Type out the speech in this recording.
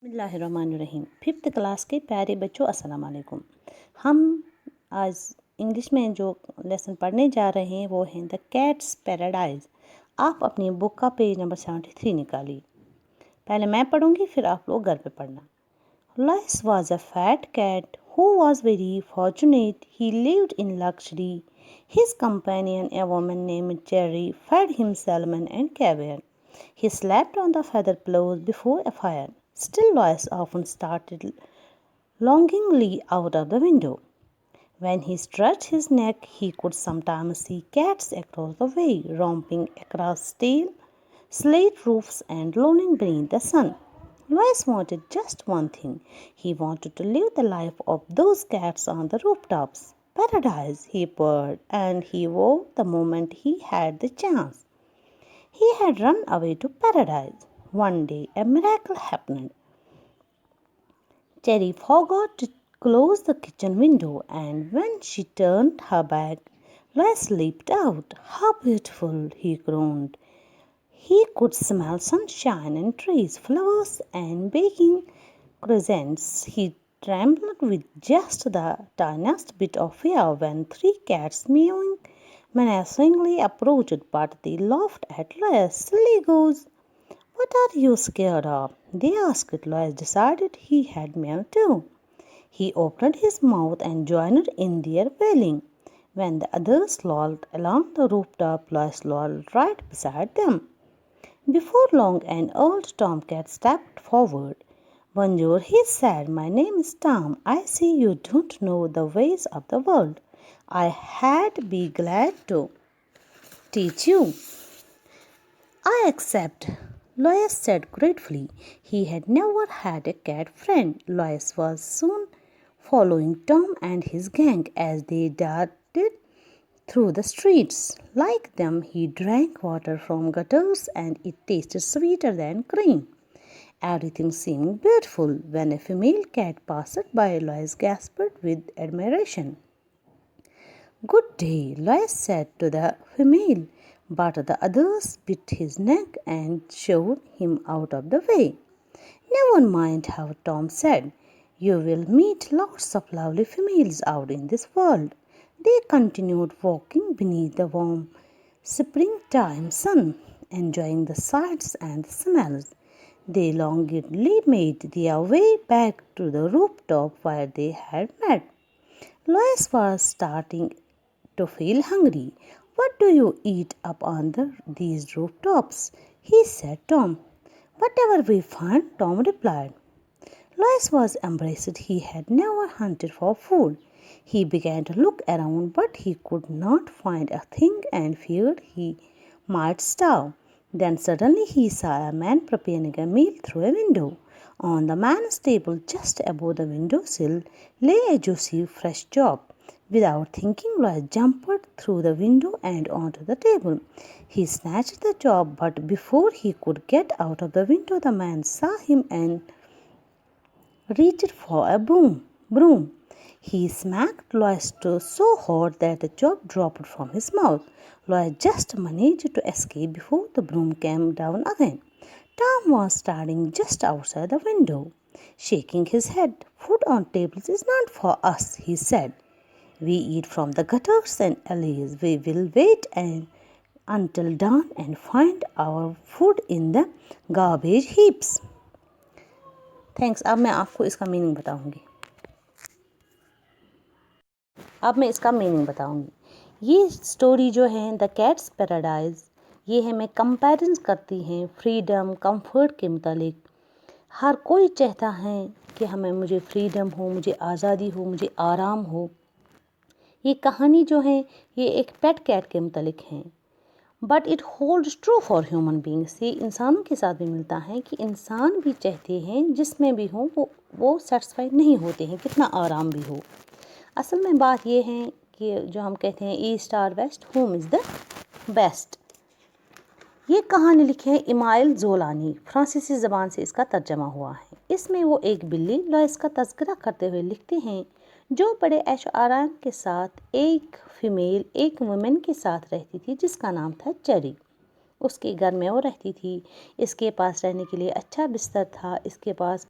बिस्मिल्लाहिर्रहमानिर्रहीम। 5th class के प्यारे बच्चों, अस्सलाम वालेकुम। हम आज इंग्लिश में जो लेसन पढ़ने जा रहे हैं वो है द कैट्स पैराडाइज। आप अपनी बुक का पेज नंबर 73 निकालिए। पहले मैं पढ़ूंगी, फिर आप लोग घर पे पढ़ना। Lois was a fat cat who was very fortunate. He lived in luxury. His companion, a woman named Cherry, fed him salmon and caviar. He slept on the feather pillows before a fire. Still, Lois often started longingly out of the window. When he stretched his neck, he could sometimes see cats across the way, romping across stale, slate roofs and lolling beneath the sun. Lois wanted just one thing. He wanted to live the life of those cats on the rooftops. Paradise, he purred, and he vowed the moment he had the chance. He had run away to paradise. One day, a miracle happened. Cherry forgot to close the kitchen window, and when she turned her back, Lois leaped out. How beautiful, he groaned. He could smell sunshine and trees, flowers and baking crescents. He trembled with just the tiniest bit of fear when 3 cats meowing menacingly approached, but they laughed at Lois. Silly goose, what are you scared of? They asked. Lois decided he had meowed too. He opened his mouth and joined in their wailing. When the others lolled along the rooftop, Lois lolled right beside them. Before long, an old tomcat stepped forward. Bonjour, he said. My name is Tom. I see you don't know the ways of the world. I'd be glad to teach you. I accept, Lois said gratefully. He had never had a cat friend. Lois was soon following Tom and his gang as they darted through the streets. Like them, he drank water from gutters and it tasted sweeter than cream. Everything seemed beautiful. When a female cat passed by, Lois gasped with admiration. Good day, Lois said to the female, but the others bit his neck and shoved him out of the way. Never mind how, Tom said. You will meet lots of lovely females out in this world. They continued walking beneath the warm springtime sun, enjoying the sights and the smells. They longingly made their way back to the rooftop where they had met. Lois was starting to feel hungry. What do you eat up on these rooftops? He said, Tom. Whatever we find, Tom replied. Lois was embarrassed. He had never hunted for food. He began to look around, but he could not find a thing and feared he might starve. Then suddenly he saw a man preparing a meal through a window. On the man's table, just above the windowsill, lay a juicy fresh job. Without thinking, Lois jumped through the window and onto the table. He snatched the job, but before he could get out of the window, the man saw him and reached for a broom. He smacked Lois so hard that the job dropped from his mouth. Lois just managed to escape before the broom came down again. Tom was standing just outside the window, shaking his head. Food on tables is not for us, he said. We eat from the gutters and alleys. We will wait until dawn and find our food in the garbage heaps. Thanks. अब मैं आपको इसका meaning बताऊंगी। ये story जो है the cats paradise, ये हमें कंपैरिजन करती हैं फ्रीडम, कंफर्ट के मुतालिक। हर कोई चाहता है कि मुझे फ्रीडम हो, मुझे आज़ादी हो, मुझे आराम हो। ये कहानी जो है ये एक पेट कैट के मुतालिक है, but it holds true for human beings. ये इंसानों के साथ भी मिलता है कि इंसान भी चाहते हैं जिसमें भी हो वो सेटिस्फाई नहीं होते हैं, कितना आराम भी हो। असल में बात ये है कि जो हम कहते हैं ईस्ट और west, home is the best. ये कहानी लिखी है इमाइल जोलानी, फ्रांसीसी ज़बान से इसका तर्जमा हुआ है। इसमें वो एक बिल्ली लॉइस का तज़किरा करते हुए लिखते हैं जो बड़े ऐशो आराम के साथ एक वुमेन के साथ रहती थी जिसका नाम था चेरी। उसके घर में वो रहती थी। इसके पास रहने के लिए अच्छा बिस्तर था, इसके पास